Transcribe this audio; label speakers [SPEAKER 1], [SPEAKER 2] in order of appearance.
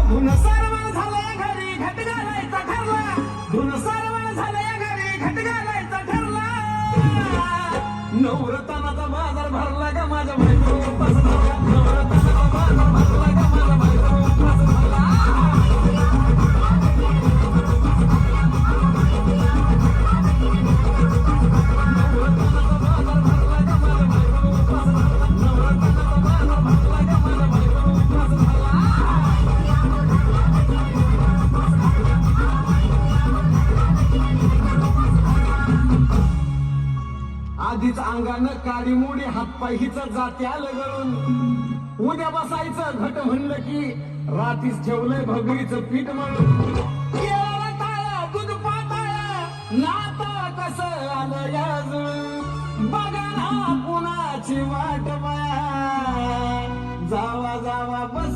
[SPEAKER 1] धुन सारवण झालंय घरी घट घालायचा ठरला धुन सारवण झालंय घरी घट घालायचा ठरला नवरत्नाचा बाजार भरला का माझ्या बायको उपास झाला नवरत्नाचा बाजार भरला का माझ्या बायको उपास झाला आधीच अंगानं काळी मुडी हातपाय हिच जाते आलं गळून उद्या बसायचं घट म्हणलं की रातीच ठेवलंय भगरीचं पीठ म्हणून केळाला टाळा दूध पाताळा नाता कसं आलं याजून बघा ना कुणाची वाट माया जावा जावा बस